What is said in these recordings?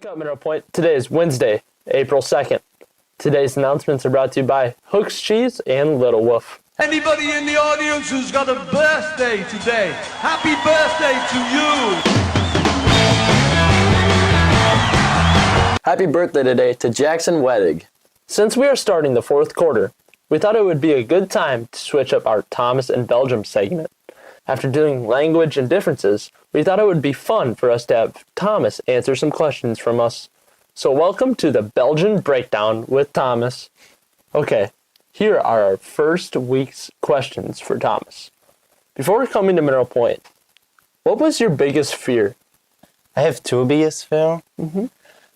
Wake up, Mineral Point. Today is Wednesday, April 2nd. Today's announcements are brought to you by Hook's Cheese and Little Wolf. Anybody in the audience who's got a birthday today, happy birthday to you! Happy birthday today to Jackson Wedig. Since we are starting the fourth quarter, we thought it would be a good time to switch up our Thomas and Belgium segment. After doing language and differences, we thought it would be fun for us to have Thomas answer some questions from us. So welcome to the Belgian Breakdown with Thomas. Okay, here are our first week's questions for Thomas. Before coming to Mineral Point, what was your biggest fear? I have two biggest fear.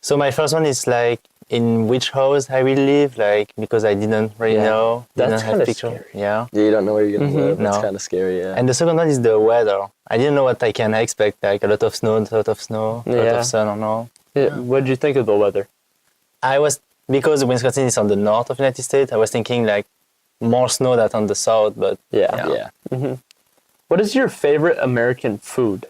So my first one is like in which house I will live, like because I didn't really know. That's didn't have kinda picture. scary. Yeah. Yeah, you don't know where you're gonna live. That's No. kind of scary. Yeah. And the second one is the weather. I didn't know what I can expect, like a lot of snow, a lot of Yeah. sun or no. What did you think of the weather? Because Wisconsin is on the north of the United States, I was thinking like more snow than on the south, but Yeah. yeah. What is your favorite American food?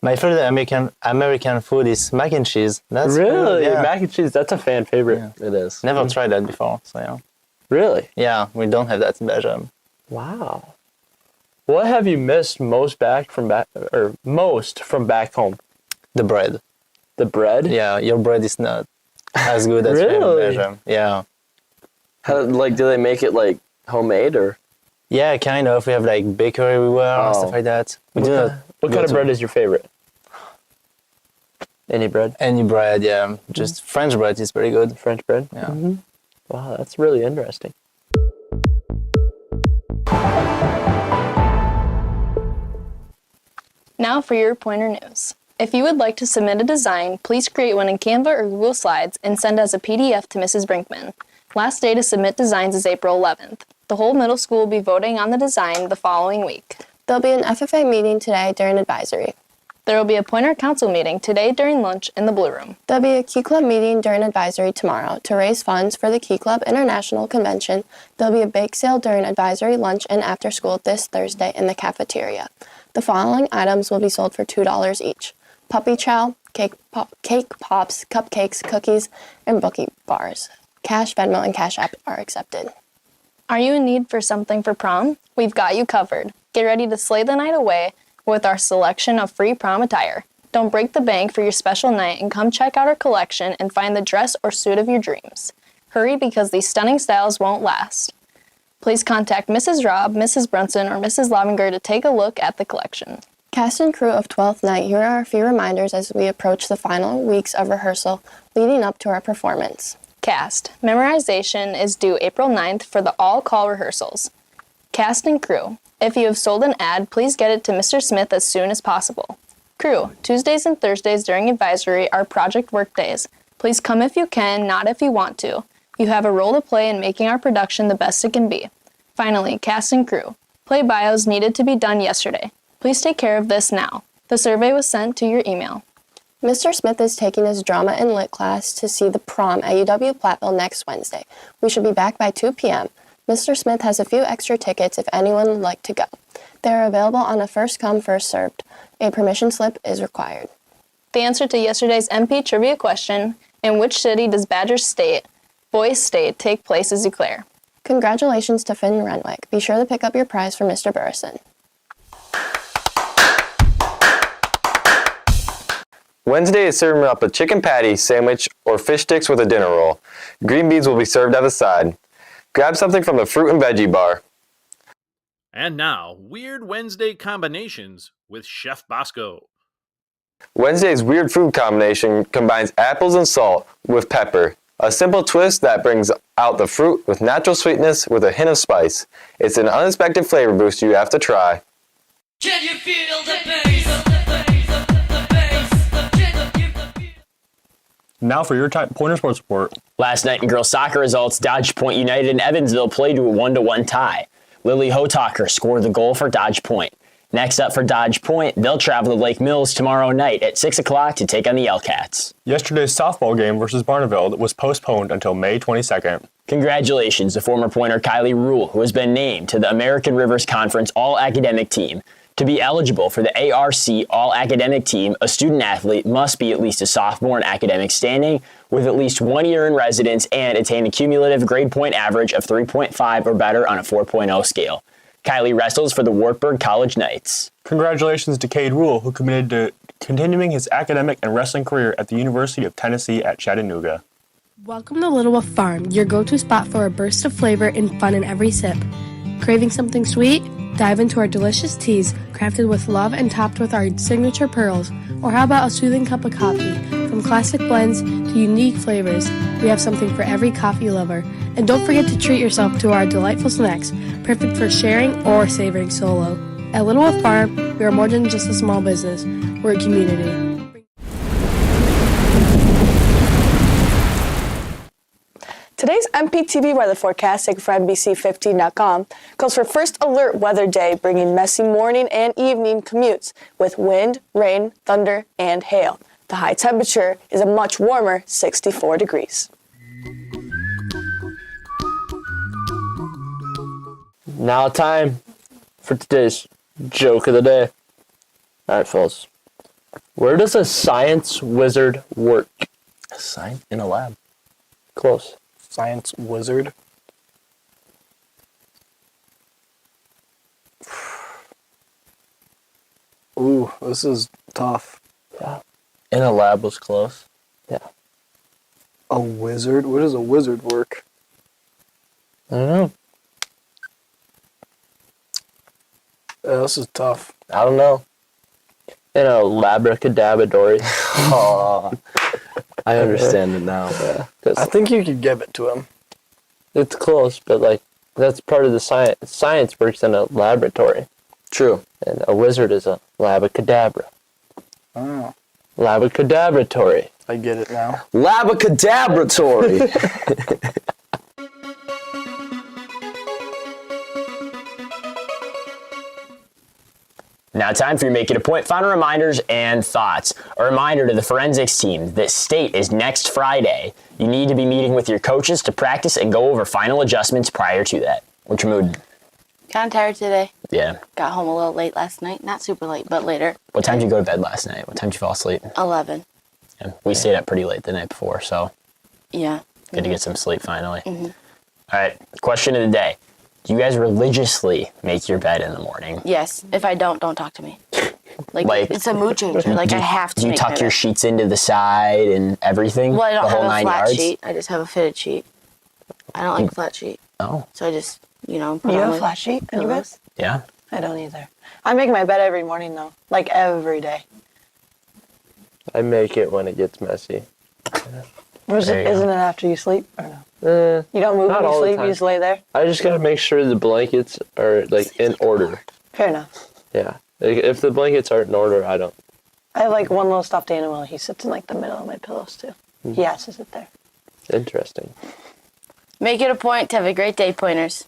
my favorite American food is mac and cheese. That's Really? Yeah. Mac and cheese, that's a fan favorite. Yeah. It is. Never tried that before, so yeah. Really? Yeah, we don't have that in Belgium. Wow. What have you missed most from back home? The bread. The bread? Yeah, your bread is not as good as we have in Really? Belgium. Yeah. Do they make it like homemade or? Yeah, kind of. We have like bakery everywhere and Oh. stuff like that. We do not What go kind of to bread is your favorite? Any bread? any bread, yeah. Just French bread is very good. French bread? Yeah. Wow, that's really interesting. Now for your pointer news. If you would like to submit a design, please create one in Canva or Google Slides and send as a PDF to Mrs. Brinkman. Last day to submit designs is April 11th. The whole middle school will be voting on the design the following week. There'll be an FFA meeting today during advisory. There will be a pointer council meeting today during lunch in the Blue Room. There'll be a Key Club meeting during advisory tomorrow to raise funds for the Key Club International Convention. There'll be a bake sale during advisory lunch and after school this Thursday in the cafeteria. The following items will be sold for $2 each: puppy chow, cake pops, cupcakes, cookies, and bookie bars. Cash, Venmo, and Cash App are accepted. Are you in need for something for prom? We've got you covered. Get ready to slay the night away with our selection of free prom attire. Don't break the bank for your special night and come check out our collection and find the dress or suit of your dreams. Hurry because these stunning styles won't last. Please contact Mrs. Robb, Mrs. Brunson, or Mrs. Lovinger to take a look at the collection. Cast and crew of 12th Night, here are a few reminders as we approach the final weeks of rehearsal leading up to our performance. Cast. Memorization is due April 9th for the all-call rehearsals. Cast and crew. If you have sold an ad, please get it to Mr. Smith as soon as possible. Crew. Tuesdays and Thursdays during advisory are project work days. Please come if you can, not if you want to. You have a role to play in making our production the best it can be. Finally, cast and crew. Play bios needed to be done yesterday. Please take care of this now. The survey was sent to your email. Mr. Smith is taking his drama and lit class to see the prom at UW-Platteville next Wednesday. We should be back by 2 p.m. Mr. Smith has a few extra tickets if anyone would like to go. They are available on a first-come, first-served. A permission slip is required. The answer to yesterday's MP trivia question, in which city does Badger State, Boys State, take place is Eau Congratulations to Finn Renwick. Be sure to pick up your prize from Mr. Burrison. Wednesday is serving up a chicken patty, sandwich, or fish sticks with a dinner roll. Green beans will be served at the side. Grab something from the fruit and veggie bar. And now, Weird Wednesday combinations with Chef Bosco. Wednesday's weird food combination combines apples and salt with pepper. A simple twist that brings out the fruit with natural sweetness with a hint of spice. It's an unexpected flavor boost you have to try. Can you feel the bass? Now for your Pointer Sports Report. Last night in girls soccer results, Dodge Point United and Evansville played to a 1-1 tie. Lily Hotaker scored the goal for Dodge Point. Next up for Dodge Point, they'll travel to Lake Mills tomorrow night at 6 o'clock to take on the Elcats. Yesterday's softball game versus Barneveld was postponed until May 22nd. Congratulations to former pointer Kylie Rule, who has been named to the American Rivers Conference All-Academic Team. To be eligible for the ARC All-Academic Team, a student athlete must be at least a sophomore in academic standing with at least 1 year in residence and attain a cumulative grade point average of 3.5 or better on a 4.0 scale. Kylie wrestles for the Wartburg College Knights. Congratulations to Cade Rule, who committed to continuing his academic and wrestling career at the University of Tennessee at Chattanooga. Welcome to Little Wolf Farm, your go-to spot for a burst of flavor and fun in every sip. Craving something sweet? Dive into our delicious teas, crafted with love and topped with our signature pearls. Or how about a soothing cup of coffee? From classic blends to unique flavors, we have something for every coffee lover. And don't forget to treat yourself to our delightful snacks, perfect for sharing or savoring solo. At Little Wolf Farm, we are more than just a small business, we're a community. Today's MPTV weather forecast, taken from NBC15.com, calls for first alert weather day, bringing messy morning and evening commutes with wind, rain, thunder, and hail. The high temperature is a much warmer 64 degrees. Now time for today's joke of the day. All right, fellas. Where does a science wizard work? Science in a lab. Close. Science wizard. Ooh, this is tough. Yeah. In a lab was close. Yeah. A wizard? Where does a wizard work? I don't know. This is tough. I don't know. In a labracadabrador. Oh, I understand it now. Yeah. I think you could give it to him. It's close, but like that's part of the science. Science works in a laboratory. True. And a wizard is a labacadabra. Oh. Labacadabratory. I get it now. Labacadabratory. Now time for your Make It a Point final reminders and thoughts. A reminder to the forensics team that state is next Friday. You need to be meeting with your coaches to practice and go over final adjustments prior to that. What's your mood? Kind of tired today. Yeah. Got home a little late last night. Not super late, but later. What time did you go to bed last night? What time did you fall asleep? 11. Yeah. We stayed up pretty late the night before, so Yeah. good to get some sleep finally. Mm-hmm. All right, question of the day. Do you guys religiously make your bed in the morning? Yes. If I don't talk to me. Like it's a mood changer. Like I have to. Do you make tuck my your bed. sheets into the side and everything? Well, I don't the whole have a 9 flat yards? sheet. I just have a fitted sheet. I don't like a flat sheet. Oh. So I just, put You on have a my flat sheet in your bed? pillows. Yeah. I don't either. I make my bed every morning though, like every day. I make it when it gets messy. Isn't it after you sleep or no? You don't move not when you all the sleep. time. You just lay there. I just gotta make sure the blankets are like in order. Fair enough. Yeah. Like, if the blankets aren't in order, I don't. I have like one little stuffed animal. He sits in like the middle of my pillows too. He has to sit there. Interesting. Make it a point to have a great day, pointers.